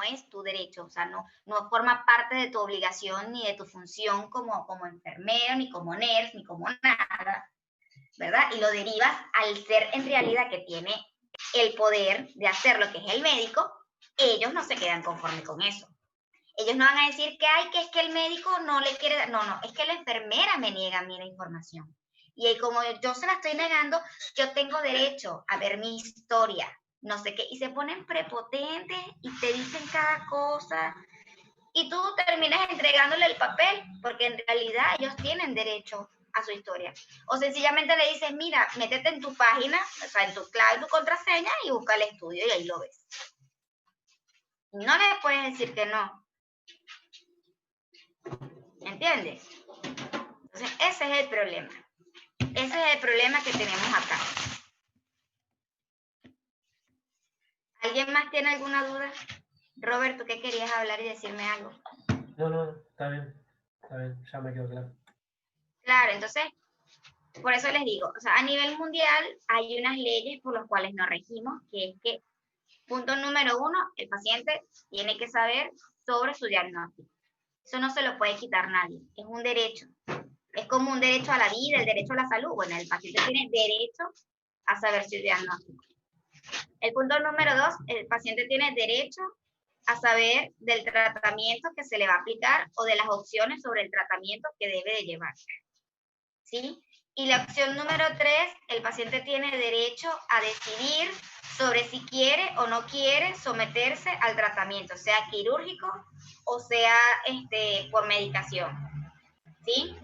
es tu derecho, o sea, no forma parte de tu obligación ni de tu función como enfermero, ni como nurse, ni como nada, ¿verdad? Y lo derivas al ser en realidad que tiene el poder de hacer lo que es el médico, ellos no se quedan conformes con eso. Ellos no van a decir que, que es que el médico no le quiere dar, no, es que la enfermera me niega a mí la información. Y como yo se la estoy negando, yo tengo derecho a ver mi historia, no sé qué, y se ponen prepotentes y te dicen cada cosa, y tú terminas entregándole el papel, porque en realidad ellos tienen derecho a su historia. O sencillamente le dices, mira, métete en tu página, o sea, en tu clave, tu contraseña, y busca el estudio, y ahí lo ves. No le puedes decir que no. ¿Entiendes? Entonces, ese es el problema. Ese es el problema que tenemos acá. ¿Alguien más tiene alguna duda? Roberto, ¿qué querías hablar y decirme algo? No, está bien, ya me quedó claro. Claro, entonces, por eso les digo, o sea, a nivel mundial hay unas leyes por las cuales nos regimos, que es que, punto número 1, el paciente tiene que saber sobre su diagnóstico. Eso no se lo puede quitar nadie, es un derecho. Es como un derecho a la vida, el derecho a la salud. Bueno, el paciente tiene derecho a saber su diagnóstico. El punto número 2, el paciente tiene derecho a saber del tratamiento que se le va a aplicar o de las opciones sobre el tratamiento que debe de llevar. ¿Sí? Y la opción número 3, el paciente tiene derecho a decidir sobre si quiere o no quiere someterse al tratamiento, sea quirúrgico o sea por medicación. ¿Sí?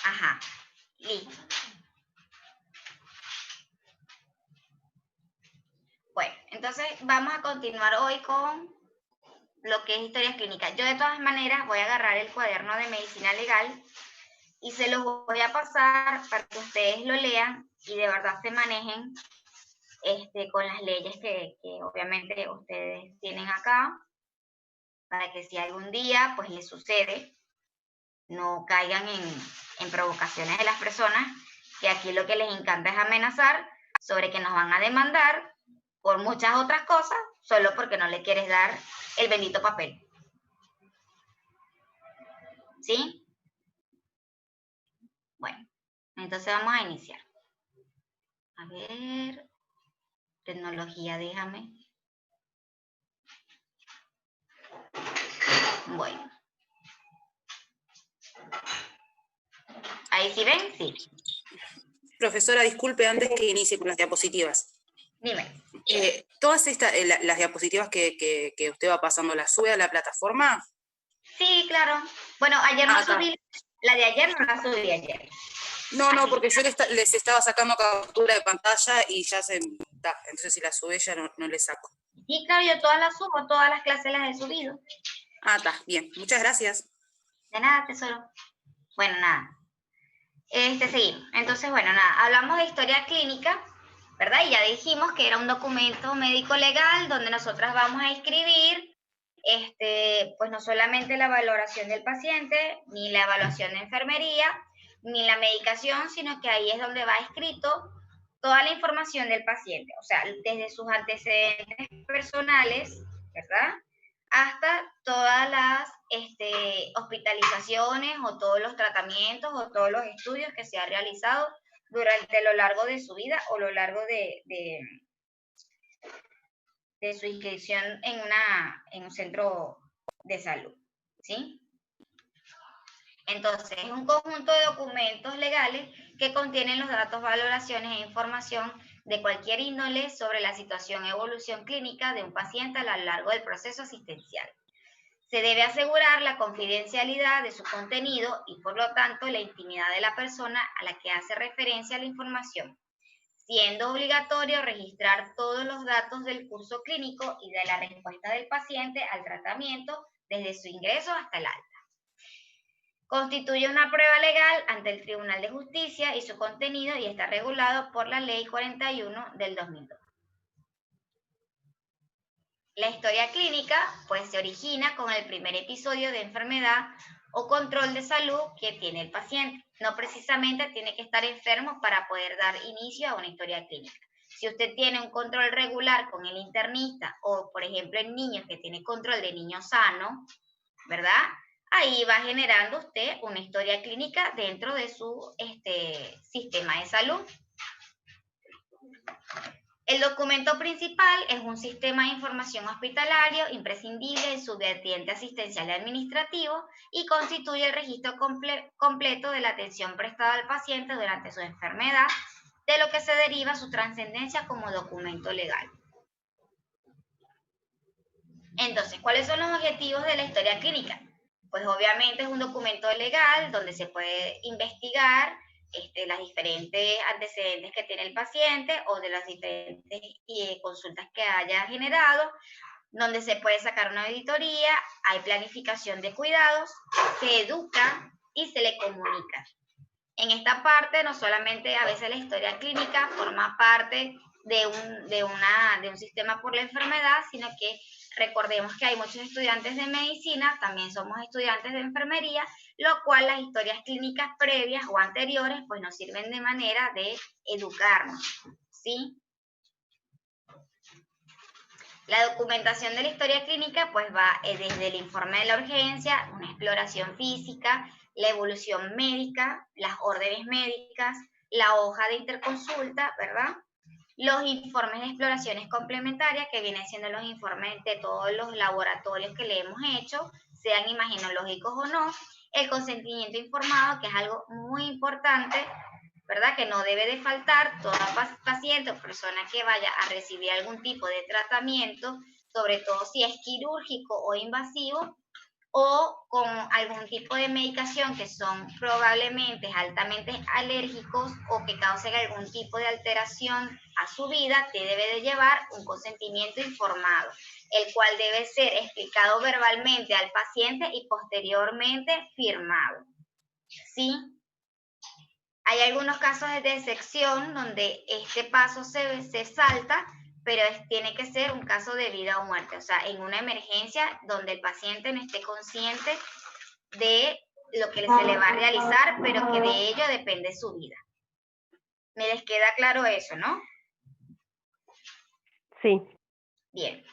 Ajá, listo. Bueno, entonces vamos a continuar hoy con lo que es historias clínicas. Yo de todas maneras voy a agarrar el cuaderno de medicina legal y se los voy a pasar para que ustedes lo lean y de verdad se manejen con las leyes que obviamente ustedes tienen acá, para que si algún día pues les sucede, no caigan en provocaciones de las personas, que aquí lo que les encanta es amenazar sobre que nos van a demandar por muchas otras cosas, solo porque no le quieres dar el bendito papel. ¿Sí? Bueno, entonces vamos a iniciar. A ver, tecnología, déjame. Bueno. ¿Ahí sí ven? Sí. Profesora, disculpe, antes que inicie con las diapositivas. Dime. ¿Todas las diapositivas que usted va pasando, las sube a la plataforma? Sí, claro. Bueno, ayer no subí, la de ayer no la subí ayer. No, porque yo les estaba sacando captura de pantalla y ya entonces si la sube ya no le saco. Sí, claro, yo todas las subo, todas las clases las he subido. Está, bien. Muchas gracias. De nada, tesoro. Bueno, nada. Seguimos. Entonces, bueno, nada, hablamos de historia clínica, ¿verdad? Y ya dijimos que era un documento médico legal donde nosotras vamos a escribir, pues no solamente la valoración del paciente, ni la evaluación de enfermería, ni la medicación, sino que ahí es donde va escrito toda la información del paciente, o sea, desde sus antecedentes personales, ¿verdad? Hasta todas las hospitalizaciones o todos los tratamientos o todos los estudios que se han realizado durante lo largo de su vida o lo largo de su inscripción en un centro de salud, ¿sí? Entonces, es un conjunto de documentos legales que contienen los datos, valoraciones e información de cualquier índole sobre la situación e evolución clínica de un paciente a lo largo del proceso asistencial. Se debe asegurar la confidencialidad de su contenido y, por lo tanto, la intimidad de la persona a la que hace referencia la información, siendo obligatorio registrar todos los datos del curso clínico y de la respuesta del paciente al tratamiento desde su ingreso hasta el alta. Constituye una prueba legal ante el Tribunal de Justicia y su contenido y está regulado por la Ley 41 del 2002. La historia clínica pues se origina con el primer episodio de enfermedad o control de salud que tiene el paciente. No precisamente tiene que estar enfermo para poder dar inicio a una historia clínica. Si usted tiene un control regular con el internista o, por ejemplo, en niños que tiene control de niño sano, ¿verdad? Ahí va generando usted una historia clínica dentro de su sistema de salud. El documento principal es un sistema de información hospitalario imprescindible en su vertiente asistencial y administrativo y constituye el registro completo de la atención prestada al paciente durante su enfermedad, de lo que se deriva su trascendencia como documento legal. Entonces, ¿cuáles son los objetivos de la historia clínica? Pues obviamente es un documento legal donde se puede investigar las diferentes antecedentes que tiene el paciente o de las diferentes consultas que haya generado, donde se puede sacar una auditoría, hay planificación de cuidados, se educa y se le comunica. En esta parte, no solamente a veces la historia clínica forma parte de un sistema por la enfermedad, sino que recordemos que hay muchos estudiantes de medicina, también somos estudiantes de enfermería, lo cual las historias clínicas previas o anteriores pues nos sirven de manera de educarnos, ¿sí? La documentación de la historia clínica pues va desde el informe de la urgencia, una exploración física, la evolución médica, las órdenes médicas, la hoja de interconsulta, ¿verdad? Los informes de exploraciones complementarias, que vienen siendo los informes de todos los laboratorios que le hemos hecho, sean imaginológicos o no, el consentimiento informado, que es algo muy importante, ¿verdad? Que no debe de faltar toda paciente o persona que vaya a recibir algún tipo de tratamiento, sobre todo si es quirúrgico o invasivo, o con algún tipo de medicación que son probablemente altamente alérgicos o que causen algún tipo de alteración a su vida, te debe de llevar un consentimiento informado, el cual debe ser explicado verbalmente al paciente y posteriormente firmado. ¿Sí? Hay algunos casos de excepción donde este paso se salta, pero tiene que ser un caso de vida o muerte, o sea, en una emergencia donde el paciente no esté consciente de lo que se le va a realizar, pero que de ello depende su vida. ¿Me les queda claro eso, no? Sí. Bien.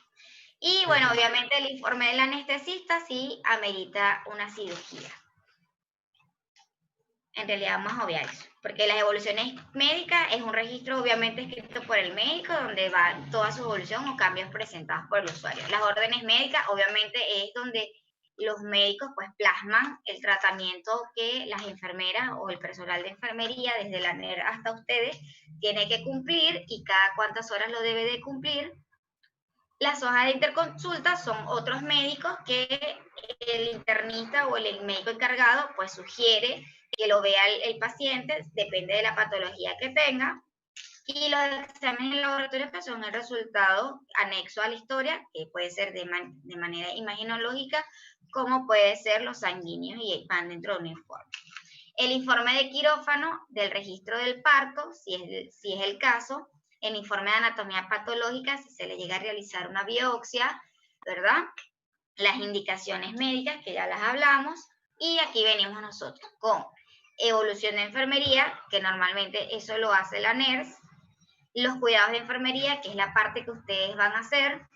Y bueno, obviamente el informe del anestesista sí amerita una cirugía. En realidad vamos a obviar eso, porque las evoluciones médicas es un registro obviamente escrito por el médico donde va toda su evolución o cambios presentados por el usuario. Las órdenes médicas obviamente es donde los médicos pues plasman el tratamiento que las enfermeras o el personal de enfermería, desde la NER hasta ustedes, tiene que cumplir y cada cuántas horas lo debe de cumplir. Las hojas de interconsulta son otros médicos que el internista o el médico encargado pues sugiere que lo vea el paciente, depende de la patología que tenga. Y los exámenes en laboratorio que son el resultado anexo a la historia, que puede ser de manera imaginológica, como puede ser los sanguíneos y van dentro de un informe. El informe de quirófano del registro del parto, si es el caso, el informe de anatomía patológica, si se le llega a realizar una biopsia, ¿verdad? Las indicaciones médicas, que ya las hablamos, y aquí venimos nosotros con evolución de enfermería, que normalmente eso lo hace la NERS, los cuidados de enfermería, que es la parte que ustedes van a hacer,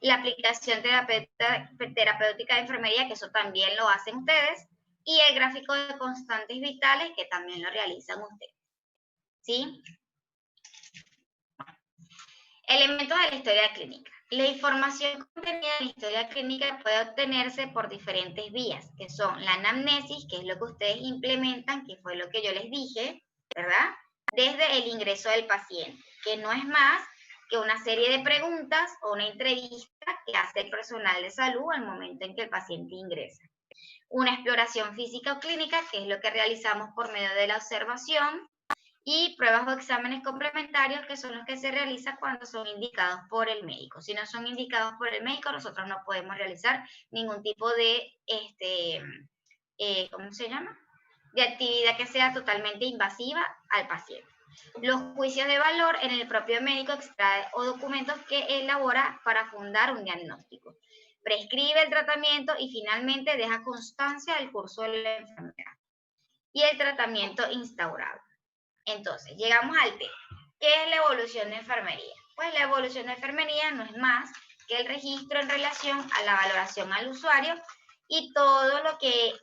la aplicación terapéutica de enfermería, que eso también lo hacen ustedes, y el gráfico de constantes vitales, que también lo realizan ustedes. ¿Sí? Elementos de la historia clínica. La información contenida en la historia clínica puede obtenerse por diferentes vías, que son la anamnesis, que es lo que ustedes implementan, que fue lo que yo les dije, ¿verdad? Desde el ingreso del paciente, que no es más que una serie de preguntas o una entrevista que hace el personal de salud al momento en que el paciente ingresa. Una exploración física o clínica, que es lo que realizamos por medio de la observación, y pruebas o exámenes complementarios, que son los que se realizan cuando son indicados por el médico. Si no son indicados por el médico, nosotros no podemos realizar ningún tipo de, ¿cómo se llama? De actividad que sea totalmente invasiva al paciente. Los juicios de valor en el propio médico extrae o documentos que elabora para fundar un diagnóstico. Prescribe el tratamiento y finalmente deja constancia del curso de la enfermedad y el tratamiento instaurado. Entonces, llegamos al tema. ¿Qué es la evolución de enfermería? Pues la evolución de enfermería no es más que el registro en relación a la valoración al usuario y todo lo que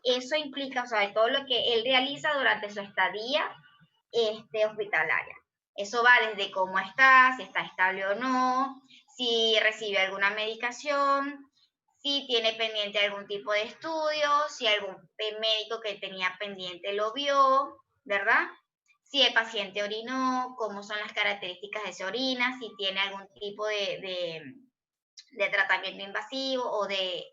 eso implica, o sea, todo lo que él realiza durante su estadía hospitalaria. Eso va desde cómo está, si está estable o no, si recibe alguna medicación, si tiene pendiente algún tipo de estudio, si algún médico que tenía pendiente lo vio, ¿verdad? Si el paciente orinó, cómo son las características de esa orina, si tiene algún tipo de tratamiento invasivo o de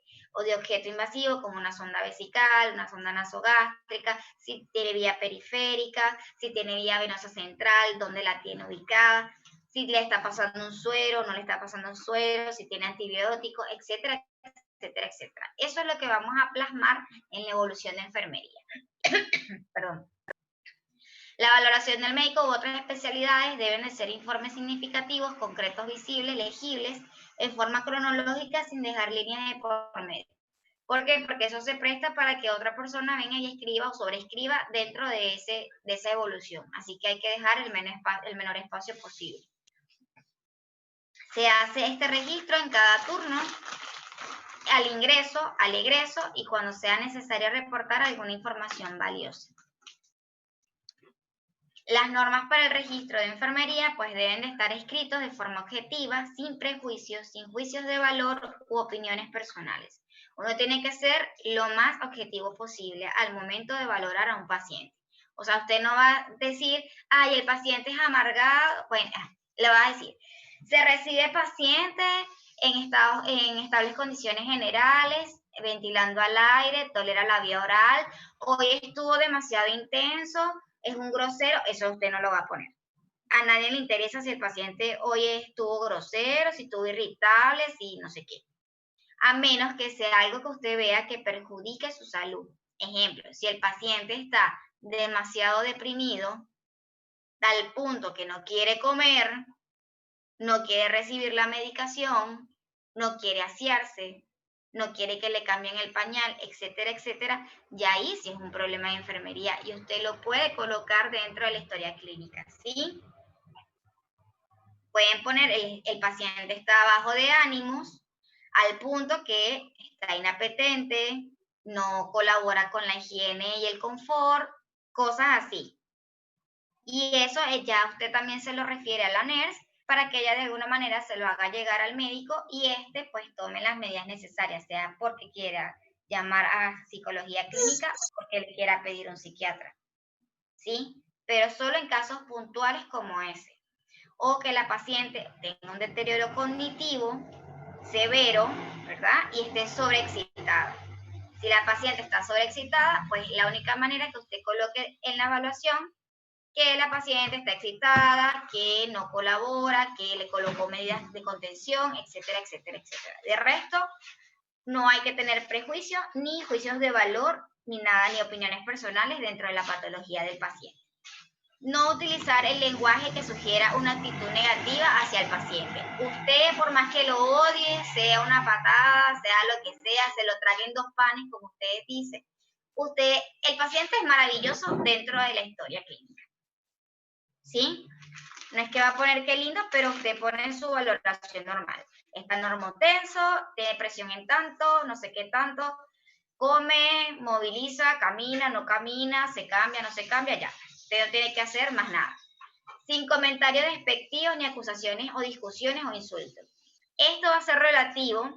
objeto invasivo como una sonda vesical, una sonda nasogástrica, si tiene vía periférica, si tiene vía venosa central, dónde la tiene ubicada, si le está pasando un suero, no le está pasando un suero, si tiene antibiótico, etcétera, etcétera, etcétera. Eso es lo que vamos a plasmar en la evolución de enfermería. Perdón. La valoración del médico u otras especialidades deben de ser informes significativos, concretos, visibles, legibles, en forma cronológica, sin dejar líneas de por medio. ¿Por qué? Porque eso se presta para que otra persona venga y escriba o sobreescriba dentro de esa evolución. Así que hay que dejar el menor espacio posible. Se hace este registro en cada turno, al ingreso, al egreso y cuando sea necesario reportar alguna información valiosa. Las normas para el registro de enfermería pues deben de estar escritos de forma objetiva, sin prejuicios, sin juicios de valor u opiniones personales. Uno tiene que ser lo más objetivo posible al momento de valorar a un paciente. O sea, usted no va a decir, ay, el paciente es amargado. Bueno, le va a decir, se recibe paciente en estables condiciones generales, ventilando al aire, tolera la vía oral, hoy estuvo demasiado intenso, es un grosero, eso usted no lo va a poner. A nadie le interesa si el paciente hoy estuvo grosero, si estuvo irritable, si no sé qué. A menos que sea algo que usted vea que perjudique su salud. Ejemplo, si el paciente está demasiado deprimido, tal punto que no quiere comer, no quiere recibir la medicación, no quiere asearse, no quiere que le cambien el pañal, etcétera, etcétera, ya ahí sí es un problema de enfermería y usted lo puede colocar dentro de la historia clínica, ¿sí? Pueden poner el paciente está bajo de ánimos al punto que está inapetente, no colabora con la higiene y el confort, cosas así. Y eso ya usted también se lo refiere a la NERS para que ella de alguna manera se lo haga llegar al médico y pues tome las medidas necesarias, sea porque quiera llamar a psicología clínica o porque le quiera pedir un psiquiatra, ¿sí? Pero solo en casos puntuales como ese. O que la paciente tenga un deterioro cognitivo severo, ¿verdad? Y esté sobreexcitada. Si la paciente está sobreexcitada, pues la única manera que usted coloque en la evaluación que la paciente está excitada, que no colabora, que le colocó medidas de contención, etcétera, etcétera, etcétera. De resto, no hay que tener prejuicios, ni juicios de valor, ni nada, ni opiniones personales dentro de la patología del paciente. No utilizar el lenguaje que sugiera una actitud negativa hacia el paciente. Usted, por más que lo odie, sea una patada, sea lo que sea, se lo traguen 2 panes, como ustedes dicen, el paciente es maravilloso dentro de la historia clínica. ¿Sí? No es que va a poner qué lindo, pero usted pone su valoración normal. Está normotenso, tiene presión en tanto, no sé qué tanto, come, moviliza, camina, no camina, se cambia, no se cambia, ya. Usted no tiene que hacer más nada. Sin comentarios despectivos, ni acusaciones o discusiones o insultos. Esto va a ser relativo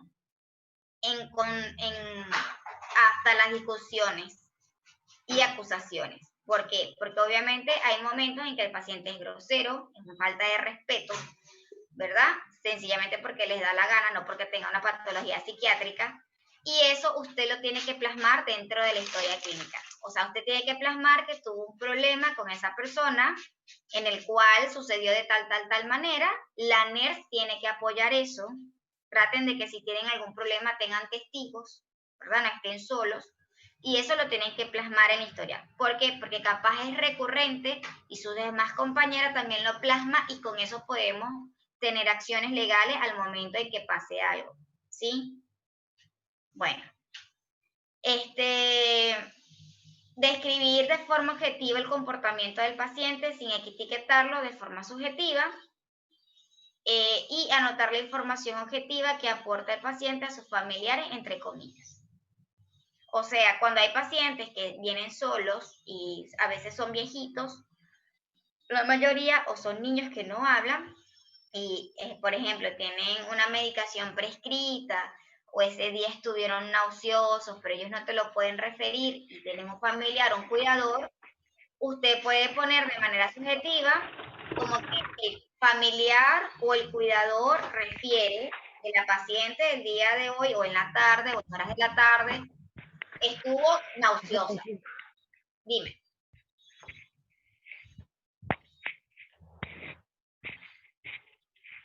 hasta las discusiones y acusaciones. ¿Por qué? Porque obviamente hay momentos en que el paciente es grosero, es una falta de respeto, ¿verdad? Sencillamente porque les da la gana, no porque tenga una patología psiquiátrica. Y eso usted lo tiene que plasmar dentro de la historia clínica. O sea, usted tiene que plasmar que tuvo un problema con esa persona en el cual sucedió de tal manera. La NERS tiene que apoyar eso. Traten de que si tienen algún problema tengan testigos, ¿verdad? No estén solos. Y eso lo tienen que plasmar en la historia. ¿Por qué? Porque capaz es recurrente y su demás compañera también lo plasma y con eso podemos tener acciones legales al momento en que pase algo. ¿Sí? Bueno. Describir de forma objetiva el comportamiento del paciente sin etiquetarlo de forma subjetiva. Y anotar la información objetiva que aporta el paciente a sus familiares, entre comillas. O sea, cuando hay pacientes que vienen solos y a veces son viejitos, la mayoría o son niños que no hablan y, por ejemplo, tienen una medicación prescrita o ese día estuvieron nauseosos, pero ellos no te lo pueden referir y tienen un familiar o un cuidador, usted puede poner de manera subjetiva como que el familiar o el cuidador refiere que la paciente el día de hoy o en la tarde o en horas de la tarde estuvo nauseosa. Dime.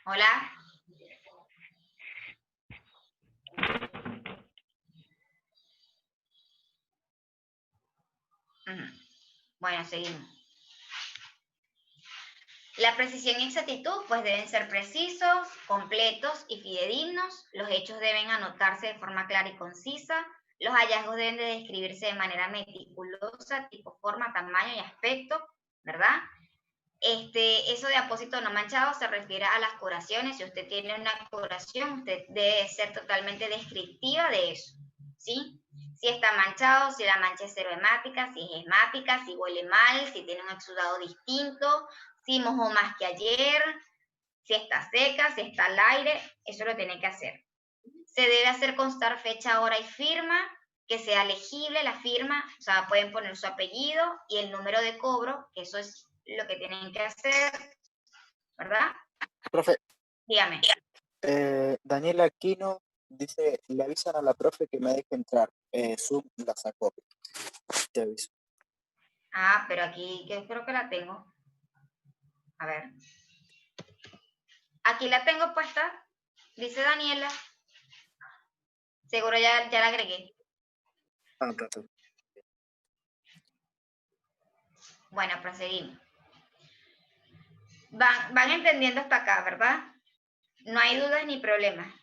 Hola. Bueno, seguimos. La precisión y exactitud pues deben ser precisos, completos y fidedignos. Los hechos deben anotarse de forma clara y concisa. Los hallazgos deben de describirse de manera meticulosa, tipo forma, tamaño y aspecto, ¿verdad? Eso de apósito no manchado se refiere a las curaciones. Si usted tiene una curación, usted debe ser totalmente descriptiva de eso, ¿sí? Si está manchado, si la mancha es serohemática, si es hemática, si huele mal, si tiene un exudado distinto, si mojó más que ayer, si está seca, si está al aire, eso lo tiene que hacer. Se debe hacer constar fecha, hora y firma, que sea legible la firma, o sea, pueden poner su apellido y el número de cobro, que eso es lo que tienen que hacer, ¿verdad? Profe. Dígame. Daniela Aquino dice, le avisan a la profe que me deje entrar. Zoom la sacó. Te aviso. Ah, pero aquí yo creo que la tengo. A ver. Aquí la tengo puesta, dice Daniela. Seguro ya la agregué. Ah, perfecto. Bueno, proseguimos. Van entendiendo hasta acá, ¿verdad? No hay dudas ni problemas.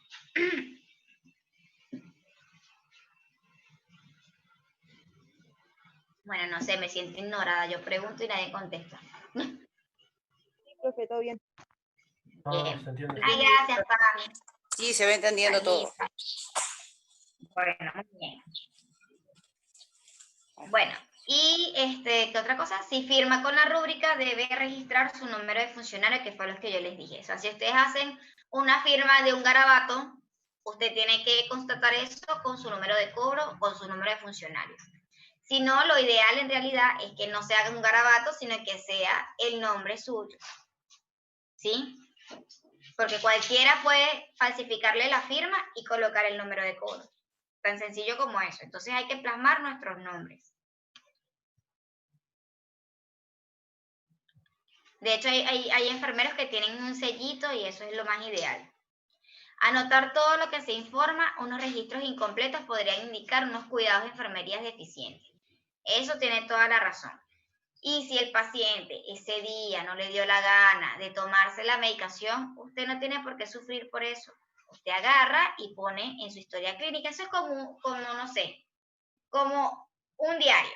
Bueno, no sé, me siento ignorada. Yo pregunto y nadie contesta. Sí, profe, todo bien. No, se entiende. Ay, gracias, Pami. Sí, se va entendiendo todo. Bueno, muy bien. Bueno, y ¿qué otra cosa? Si firma con la rúbrica, debe registrar su número de funcionario, que fue lo que yo les dije. O sea, si ustedes hacen una firma de un garabato, usted tiene que constatar eso con su número de cobro o su número de funcionario. Si no, lo ideal en realidad es que no se haga un garabato, sino que sea el nombre suyo. ¿Sí? Porque cualquiera puede falsificarle la firma y colocar el número de cobro. Tan sencillo como eso. Entonces hay que plasmar nuestros nombres. De hecho, hay enfermeros que tienen un sellito y eso es lo más ideal. Anotar todo lo que se informa, unos registros incompletos podrían indicar unos cuidados de enfermería deficientes. Eso tiene toda la razón. Y si el paciente ese día no le dio la gana de tomarse la medicación, usted no tiene por qué sufrir por eso. Usted agarra y pone en su historia clínica. Eso es como no sé, como un diario.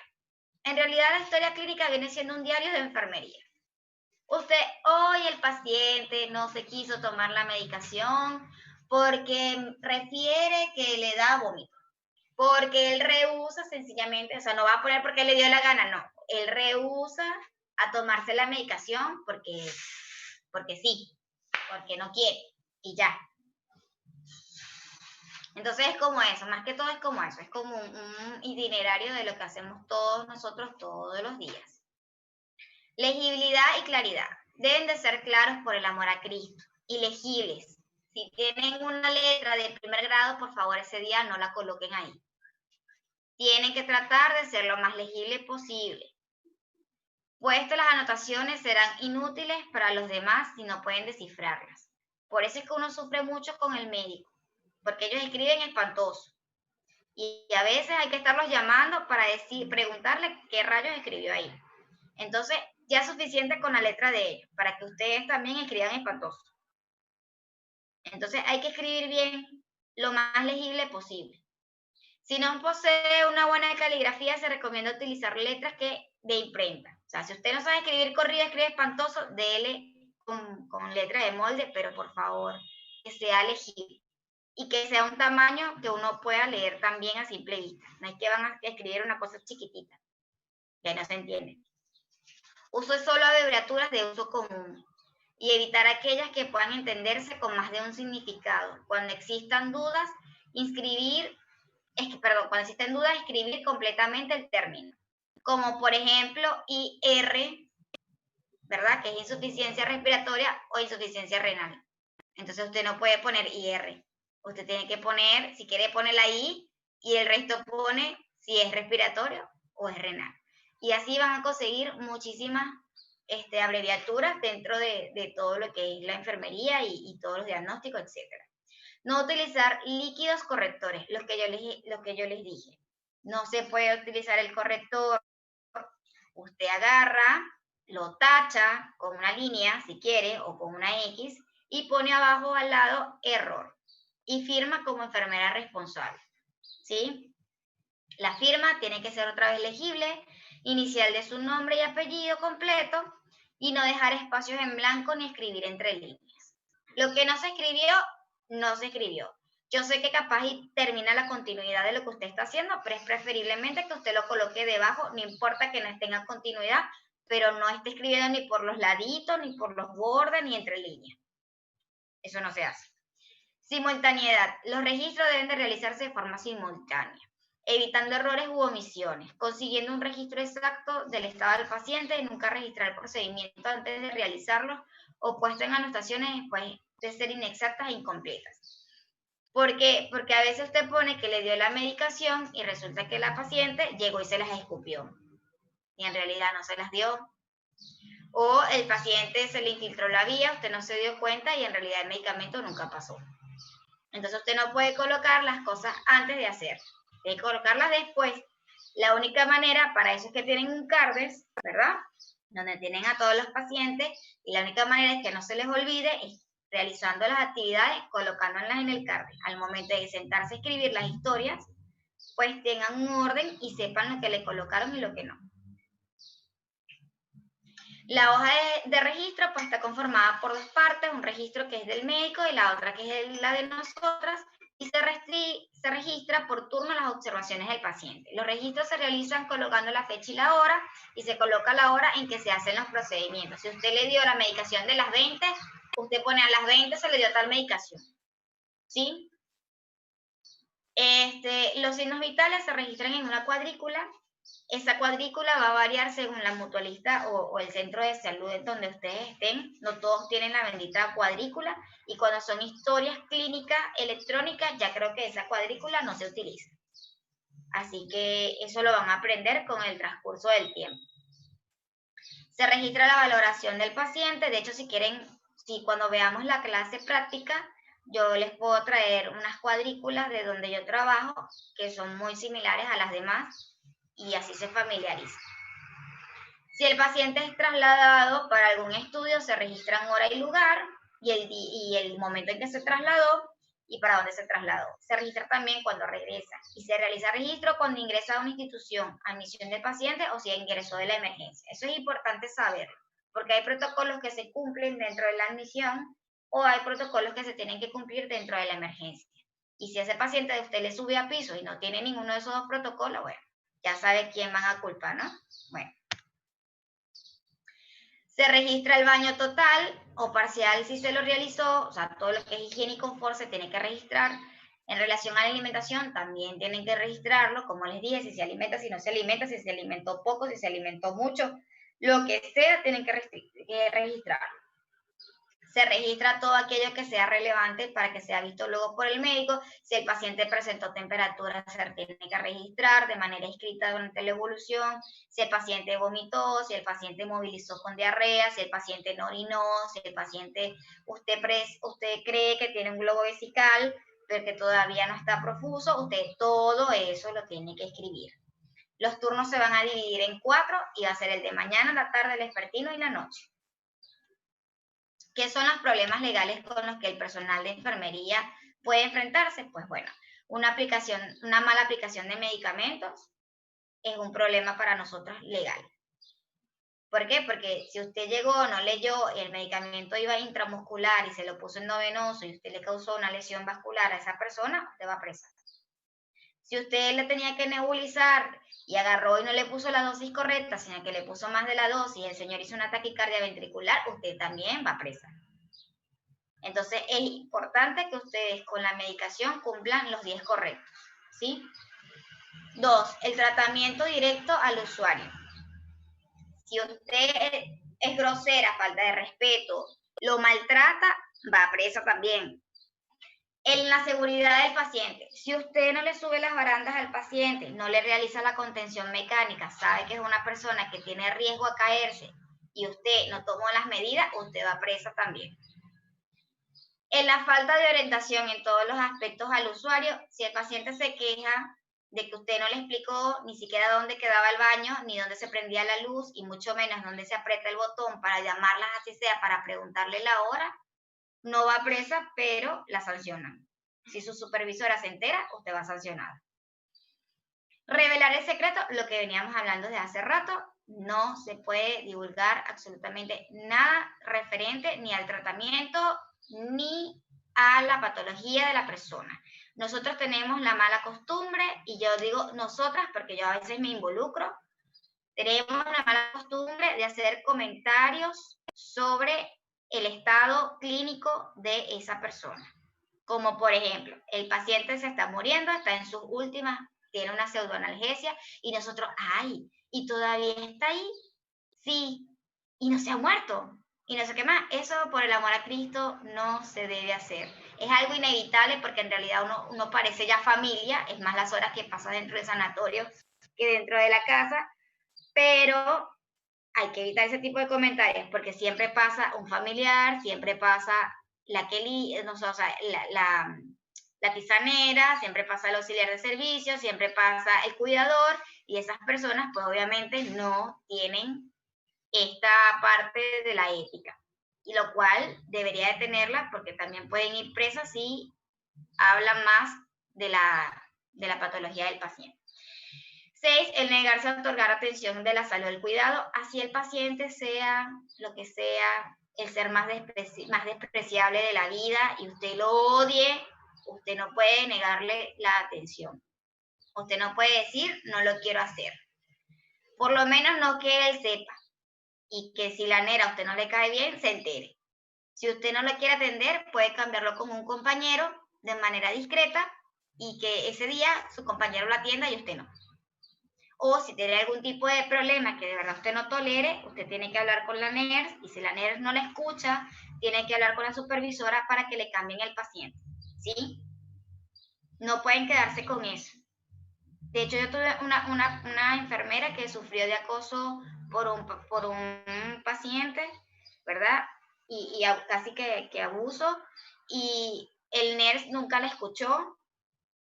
En realidad la historia clínica viene siendo un diario de enfermería. Usted, hoy el paciente no se quiso tomar la medicación porque refiere que le da vómito, porque él rehúsa sencillamente, o sea, no va a poner porque le dio la gana, no, él rehúsa a tomarse la medicación porque sí, porque no quiere, y ya. Entonces es como eso, más que todo es como eso, es como un itinerario de lo que hacemos todos nosotros todos los días. Legibilidad y claridad. Deben de ser claros por el amor a Cristo y legibles. Si tienen una letra de primer grado, por favor ese día no la coloquen ahí. Tienen que tratar de ser lo más legible posible. Puesto las anotaciones serán inútiles para los demás si no pueden descifrarlas. Por eso es que uno sufre mucho con el médico, porque ellos escriben espantoso. Y a veces hay que estarlos llamando para preguntarle qué rayos escribió ahí. Entonces, ya es suficiente con la letra de ellos, para que ustedes también escriban espantoso. Entonces, hay que escribir bien, lo más legible posible. Si no posee una buena caligrafía, se recomienda utilizar letras de imprenta. O sea, si usted no sabe escribir corrido, escribe espantoso, déle con letra de molde, pero por favor, que sea legible. Y que sea un tamaño que uno pueda leer también a simple vista. No es que van a escribir una cosa chiquitita, que no se entiende. Use solo abreviaturas de uso común y evitar aquellas que puedan entenderse con más de un significado. Cuando existan dudas, cuando existen dudas, escribir completamente el término. Como por ejemplo, IR, ¿verdad? Que es insuficiencia respiratoria o insuficiencia renal. Entonces usted no puede poner IR. Usted tiene que poner, si quiere pone la I y el resto pone si es respiratorio o es renal. Y así van a conseguir muchísimas abreviaturas dentro de todo lo que es la enfermería y todos los diagnósticos, etc. No utilizar líquidos correctores, lo que yo les dije. No se puede utilizar el corrector. Usted agarra, lo tacha con una línea, si quiere, o con una X, y pone abajo al lado error. Y firma como enfermera responsable, ¿sí? La firma tiene que ser otra vez legible, inicial de su nombre y apellido completo, y no dejar espacios en blanco ni escribir entre líneas. Lo que no se escribió, no se escribió. Yo sé que capaz y termina la continuidad de lo que usted está haciendo, pero es preferiblemente que usted lo coloque debajo, no importa que no tenga continuidad, pero no esté escribiendo ni por los laditos, ni por los bordes, ni entre líneas. Eso no se hace. Simultaneidad. Los registros deben de realizarse de forma simultánea, evitando errores u omisiones, consiguiendo un registro exacto del estado del paciente y nunca registrar el procedimiento antes de realizarlo o puesto en anotaciones después de ser inexactas e incompletas. Porque a veces usted pone que le dio la medicación y resulta que la paciente llegó y se las escupió y en realidad no se las dio. O el paciente se le infiltró la vía, usted no se dio cuenta y en realidad el medicamento nunca pasó. Entonces usted no puede colocar las cosas antes de hacer, tiene que colocarlas después. La única manera, para eso es que tienen un CARDES, ¿verdad? Donde tienen a todos los pacientes, y la única manera es que no se les olvide es realizando las actividades, colocándolas en el CARDES. Al momento de sentarse a escribir las historias, pues tengan un orden y sepan lo que le colocaron y lo que no. La hoja de registro pues está conformada por dos partes, un registro que es del médico y la otra que es la de nosotras, y se registra por turno las observaciones del paciente. Los registros se realizan colocando la fecha y la hora, y se coloca la hora en que se hacen los procedimientos. Si usted le dio la medicación de las 20, usted pone a las 20 se le dio tal medicación, ¿sí? Los signos vitales se registran en una cuadrícula. Esa cuadrícula va a variar según la mutualista o el centro de salud en donde ustedes estén. No todos tienen la bendita cuadrícula, y cuando son historias clínicas electrónicas, ya creo que esa cuadrícula no se utiliza. Así que eso lo van a aprender con el transcurso del tiempo. Se registra la valoración del paciente. De hecho, si quieren, cuando veamos la clase práctica, yo les puedo traer unas cuadrículas de donde yo trabajo, que son muy similares a las demás, y así se familiariza. Si el paciente es trasladado para algún estudio, se registran hora y lugar, y el momento en que se trasladó, y para dónde se trasladó. Se registra también cuando regresa, y se realiza registro cuando ingresa a una institución, admisión del paciente o si ingresó de la emergencia. Eso es importante saberlo, porque hay protocolos que se cumplen dentro de la admisión, o hay protocolos que se tienen que cumplir dentro de la emergencia. Y si ese paciente de usted le sube a piso y no tiene ninguno de esos dos protocolos, bueno, ya sabe quién van a culpar, ¿no? Bueno. Se registra el baño total o parcial si se lo realizó, o sea, todo lo que es higiene y confort se tiene que registrar. En relación a la alimentación, también tienen que registrarlo, como les dije, si se alimenta, si no se alimenta, si se alimentó poco, si se alimentó mucho, lo que sea, tienen que registrarlo. Se registra todo aquello que sea relevante para que sea visto luego por el médico. Si el paciente presentó temperatura, se tiene que registrar de manera escrita durante la evolución. Si el paciente vomitó, si el paciente movilizó con diarrea, si el paciente no orinó, si el paciente, usted cree que tiene un globo vesical, porque todavía no está profuso, usted todo eso lo tiene que escribir. Los turnos se van a dividir en 4 y va a ser el de mañana, la tarde, el vespertino y la noche. ¿Qué son los problemas legales con los que el personal de enfermería puede enfrentarse? Pues bueno, una mala aplicación de medicamentos es un problema para nosotros legal. ¿Por qué? Porque si usted llegó, no leyó, el medicamento iba intramuscular y se lo puso endovenoso y usted le causó una lesión vascular a esa persona, usted va presa. Si usted le tenía que nebulizar y agarró y no le puso la dosis correcta, sino que le puso más de la dosis y el señor hizo una taquicardia ventricular, usted también va presa. Entonces es importante que ustedes con la medicación cumplan los 10 correctos, ¿sí? 2. El tratamiento directo al usuario. Si usted es grosera, falta de respeto, lo maltrata, va presa también. En la seguridad del paciente, si usted no le sube las barandas al paciente, no le realiza la contención mecánica, sabe que es una persona que tiene riesgo a caerse y usted no tomó las medidas, usted va presa también. En la falta de orientación en todos los aspectos al usuario, si el paciente se queja de que usted no le explicó ni siquiera dónde quedaba el baño, ni dónde se prendía la luz, y mucho menos dónde se aprieta el botón para llamarlas así sea, para preguntarle la hora, no va presa, pero la sancionan. Si su supervisora se entera, usted va sancionada. Revelar el secreto, lo que veníamos hablando desde hace rato, no se puede divulgar absolutamente nada referente ni al tratamiento ni a la patología de la persona. Nosotros tenemos la mala costumbre, y yo digo nosotras porque yo a veces me involucro, tenemos la mala costumbre de hacer comentarios sobre el estado clínico de esa persona. Como por ejemplo, el paciente se está muriendo, está en sus últimas, tiene una pseudoanalgesia, y nosotros, ¡ay! ¿Y todavía está ahí? Sí, y no se ha muerto. Y no sé qué más. Eso, por el amor a Cristo, no se debe hacer. Es algo inevitable porque en realidad uno parece ya familia, es más las horas que pasa dentro del sanatorio que dentro de la casa, pero hay que evitar ese tipo de comentarios porque siempre pasa un familiar, siempre pasa la tisanera, siempre pasa el auxiliar de servicio, siempre pasa el cuidador, y esas personas pues obviamente no tienen esta parte de la ética, y lo cual debería de tenerla porque también pueden ir presas si hablan más de la patología del paciente. 6. El negarse a otorgar atención de la salud del cuidado, así el paciente sea lo que sea, el ser más despreciable de la vida y usted lo odie, usted no puede negarle la atención. Usted no puede decir, no lo quiero hacer. Por lo menos no que él sepa. Y que si la nera a usted no le cae bien, se entere. Si usted no lo quiere atender, puede cambiarlo con un compañero de manera discreta y que ese día su compañero lo atienda y usted no. O si tiene algún tipo de problema que de verdad usted no tolere, usted tiene que hablar con la NERS, y si la NERS no le escucha, tiene que hablar con la supervisora para que le cambien el paciente, ¿sí? No pueden quedarse con eso. De hecho, yo tuve una enfermera que sufrió de acoso por un paciente, ¿verdad? Y casi que abuso, y el NERS nunca la escuchó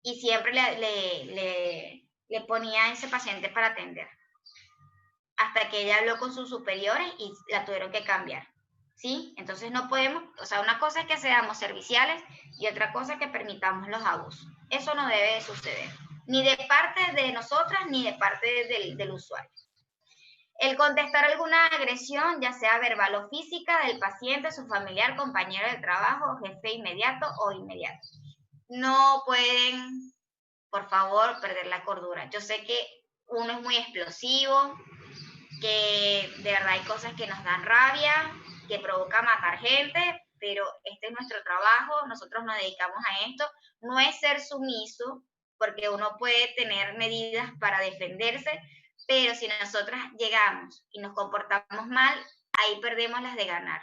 y siempre le ponía a ese paciente para atender. Hasta que ella habló con sus superiores y la tuvieron que cambiar, ¿sí? Entonces no podemos, o sea, una cosa es que seamos serviciales y otra cosa es que permitamos los abusos. Eso no debe suceder, ni de parte de nosotras ni de parte del usuario. El contestar alguna agresión, ya sea verbal o física, del paciente, su familiar, compañero de trabajo, jefe inmediato o inmediato. No pueden, por favor, perder la cordura. Yo sé que uno es muy explosivo, que de verdad hay cosas que nos dan rabia, que provoca matar gente, pero este es nuestro trabajo, nosotros nos dedicamos a esto. No es ser sumiso, porque uno puede tener medidas para defenderse, pero si nosotras llegamos y nos comportamos mal, ahí perdemos las de ganar.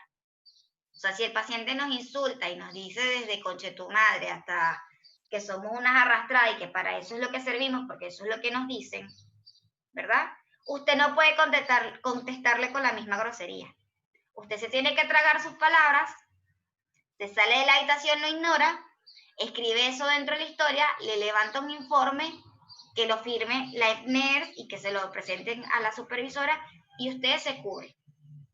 O sea, si el paciente nos insulta y nos dice desde conche tu madre hasta que somos unas arrastradas y que para eso es lo que servimos, porque eso es lo que nos dicen, ¿verdad? Usted no puede contestarle con la misma grosería. Usted se tiene que tragar sus palabras, se sale de la habitación, no ignora, escribe eso dentro de la historia, le levanta un informe, que lo firme la NERS y que se lo presenten a la supervisora y usted se cubre,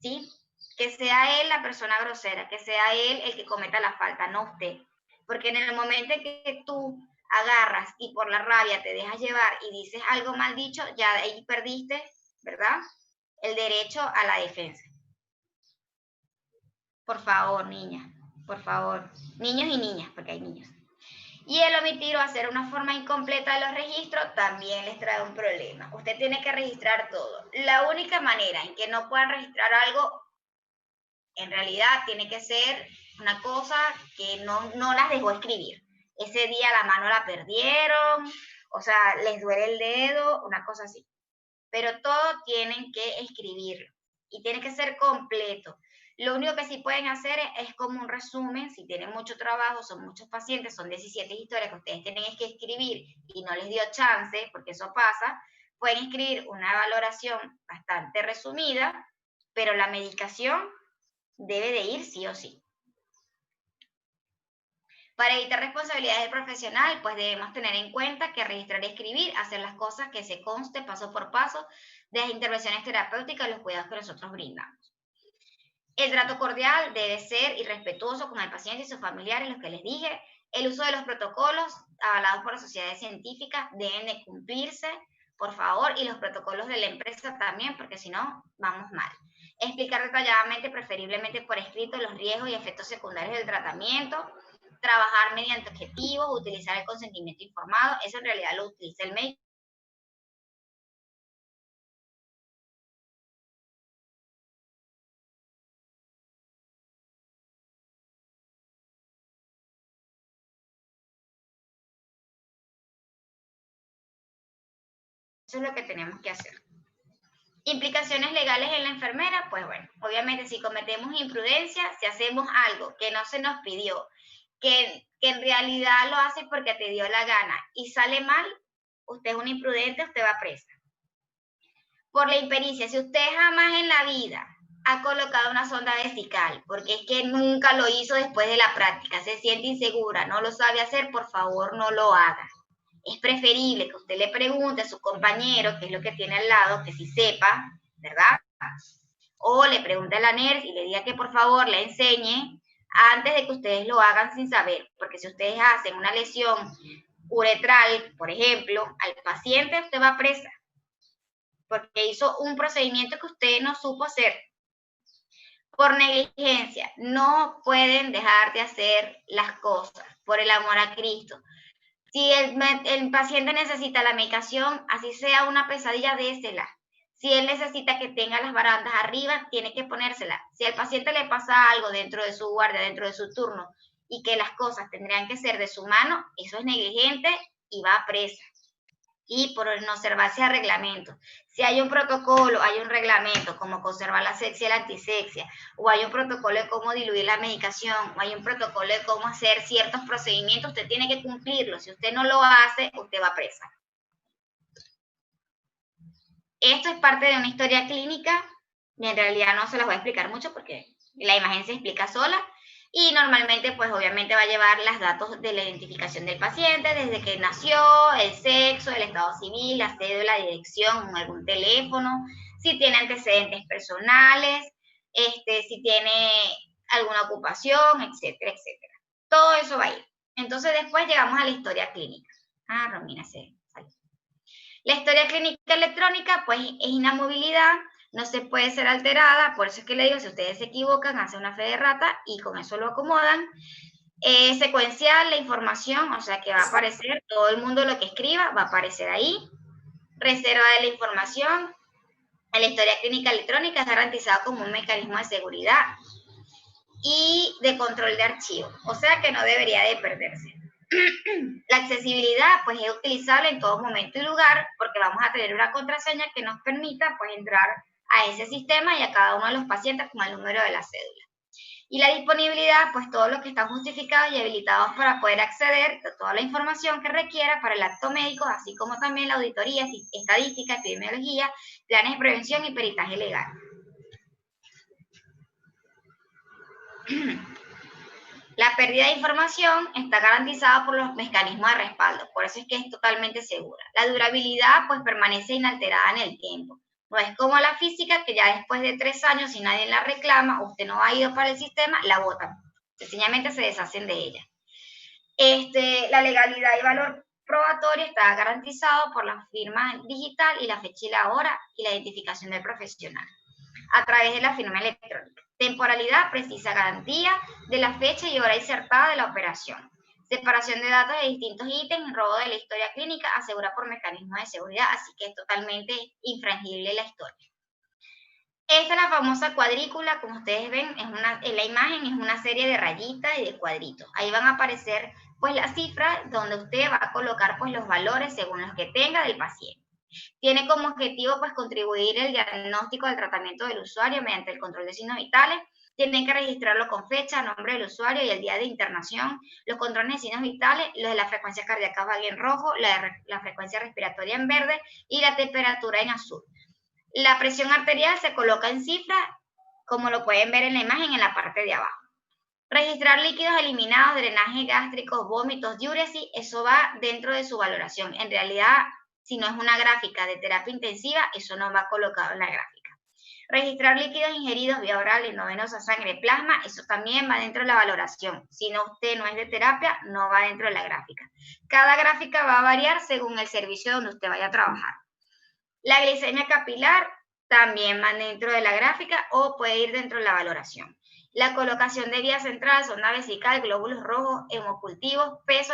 ¿sí? Que sea él la persona grosera, que sea él el que cometa la falta, no usted. Porque en el momento en que tú agarras y por la rabia te dejas llevar y dices algo mal dicho, ya ahí perdiste, ¿verdad?, el derecho a la defensa. Por favor, niñas, por favor. Niños y niñas, porque hay niños. Y el omitir o hacer una forma incompleta de los registros también les trae un problema. Usted tiene que registrar todo. La única manera en que no puedan registrar algo, en realidad tiene que ser una cosa que no las dejó escribir. Ese día la mano la perdieron, o sea, les duele el dedo, una cosa así. Pero todo tienen que escribirlo y tiene que ser completo. Lo único que sí pueden hacer es como un resumen, si tienen mucho trabajo, son muchos pacientes, son 17 historias que ustedes tienen que escribir y no les dio chance, porque eso pasa, pueden escribir una valoración bastante resumida, pero la medicación debe de ir sí o sí. Para evitar responsabilidades del profesional, pues debemos tener en cuenta que registrar y escribir, hacer las cosas que se conste paso por paso de las intervenciones terapéuticas y los cuidados que nosotros brindamos. El trato cordial debe ser y respetuoso con el paciente y sus familiares, los que les dije. El uso de los protocolos avalados por las sociedades científicas deben de cumplirse, por favor, y los protocolos de la empresa también, porque si no, vamos mal. Explicar detalladamente, preferiblemente por escrito, los riesgos y efectos secundarios del tratamiento. Trabajar mediante objetivos, utilizar el consentimiento informado, eso en realidad lo utiliza el médico. Eso es lo que tenemos que hacer. Implicaciones legales en la enfermera, pues bueno, obviamente si cometemos imprudencia, si hacemos algo que no se nos pidió, que en realidad lo hace porque te dio la gana y sale mal, usted es un imprudente, usted va presa. Por la impericia, si usted jamás en la vida ha colocado una sonda vesical, porque es que nunca lo hizo después de la práctica, se siente insegura, no lo sabe hacer, por favor no lo haga. Es preferible que usted le pregunte a su compañero, que es lo que tiene al lado, que sí sepa, ¿verdad? O le pregunte a la NERS y le diga que por favor le enseñe antes de que ustedes lo hagan sin saber. Porque si ustedes hacen una lesión uretral, por ejemplo, al paciente usted va presa. Porque hizo un procedimiento que usted no supo hacer. Por negligencia, no pueden dejar de hacer las cosas, por el amor a Cristo. Si el paciente necesita la medicación, así sea una pesadilla, désela. Si él necesita que tenga las barandas arriba, tiene que ponérsela. Si al paciente le pasa algo dentro de su guardia, dentro de su turno, y que las cosas tendrían que ser de su mano, eso es negligente y va presa. Y por no observarse a reglamentos. Si hay un protocolo, hay un reglamento, como conservar la asepsia y la antisepsia, o hay un protocolo de cómo diluir la medicación, o hay un protocolo de cómo hacer ciertos procedimientos, usted tiene que cumplirlo. Si usted no lo hace, usted va presa. Esto es parte de una historia clínica, y en realidad no se las voy a explicar mucho porque la imagen se explica sola, y normalmente pues obviamente va a llevar los datos de la identificación del paciente, desde que nació, el sexo, el estado civil, la cédula, la dirección, algún teléfono, si tiene antecedentes personales, si tiene alguna ocupación, etcétera, etcétera. Todo eso va a ir. Entonces después llegamos a la historia clínica. Romina se salió. La historia clínica electrónica pues es inamovilidad, no se puede ser alterada, por eso es que le digo, si ustedes se equivocan, hacen una fe de rata y con eso lo acomodan. Secuencial, la información, o sea que va a aparecer, todo el mundo lo que escriba va a aparecer ahí. Reserva de la información. La historia clínica electrónica es garantizada como un mecanismo de seguridad y de control de archivos, o sea que no debería de perderse. La accesibilidad pues es utilizable en todo momento y lugar porque vamos a tener una contraseña que nos permita pues entrar a ese sistema y a cada uno de los pacientes con el número de la cédula. Y la disponibilidad, pues todos los que están justificados y habilitados para poder acceder a toda la información que requiera para el acto médico, así como también la auditoría, estadística, epidemiología, planes de prevención y peritaje legal. La pérdida de información está garantizada por los mecanismos de respaldo, por eso es que es totalmente segura. La durabilidad pues permanece inalterada en el tiempo. No es como la física, que ya después de 3 años, si nadie la reclama, usted no ha ido para el sistema, la botan. Sencillamente se deshacen de ella. La legalidad y valor probatorio está garantizado por la firma digital y la fecha y la hora y la identificación del profesional a través de la firma electrónica. Temporalidad, precisa garantía de la fecha y hora insertada de la operación. Separación de datos de distintos ítems, robo de la historia clínica, asegura por mecanismos de seguridad, así que es totalmente infrangible la historia. Esta es la famosa cuadrícula, como ustedes ven, en la imagen es una serie de rayitas y de cuadritos. Ahí van a aparecer pues las cifras donde usted va a colocar pues los valores según los que tenga del paciente. Tiene como objetivo pues contribuir el diagnóstico del tratamiento del usuario mediante el control de signos vitales. Tienen que registrarlo con fecha, nombre del usuario y el día de internación. Los controles de signos vitales, los de la frecuencia cardíaca vaga en rojo, la frecuencia respiratoria en verde y la temperatura en azul. La presión arterial se coloca en cifra, como lo pueden ver en la imagen en la parte de abajo. Registrar líquidos eliminados, drenaje gástrico, vómitos, diuresis, eso va dentro de su valoración. En realidad, si no es una gráfica de terapia intensiva, eso no va colocado en la gráfica. Registrar líquidos ingeridos vía oral, endovenosa, sangre, plasma, eso también va dentro de la valoración. Si no, usted no es de terapia, no va dentro de la gráfica. Cada gráfica va a variar según el servicio donde usted vaya a trabajar. La glicemia capilar también va dentro de la gráfica o puede ir dentro de la valoración. La colocación de vía central, sonda vesical, glóbulos rojos, hemocultivos, peso,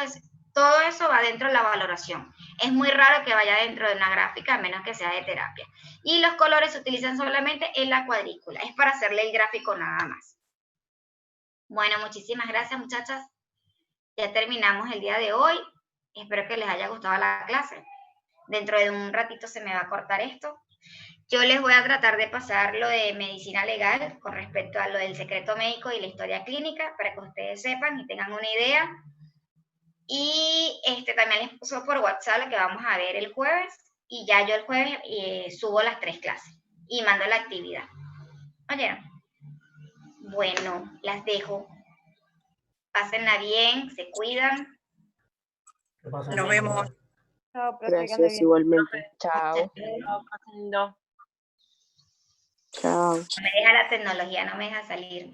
todo eso va dentro de la valoración. Es muy raro que vaya dentro de una gráfica, a menos que sea de terapia. Y los colores se utilizan solamente en la cuadrícula. Es para hacerle el gráfico nada más. Bueno, muchísimas gracias, muchachas. Ya terminamos el día de hoy. Espero que les haya gustado la clase. Dentro de un ratito se me va a cortar esto. Yo les voy a tratar de pasar lo de medicina legal con respecto a lo del secreto médico y la historia clínica para que ustedes sepan y tengan una idea. Y también les puso por WhatsApp lo que vamos a ver el jueves. Y ya yo el jueves subo las 3 clases y mando la actividad. ¿Oyeron? Bueno, las dejo. Pásenla bien, se cuidan. Que pasen Nos bien, vemos. ¿verdad? Chao, profe, que ande Gracias bien. igualmente. Chao. Chao. No me deja la tecnología, no me deja salir.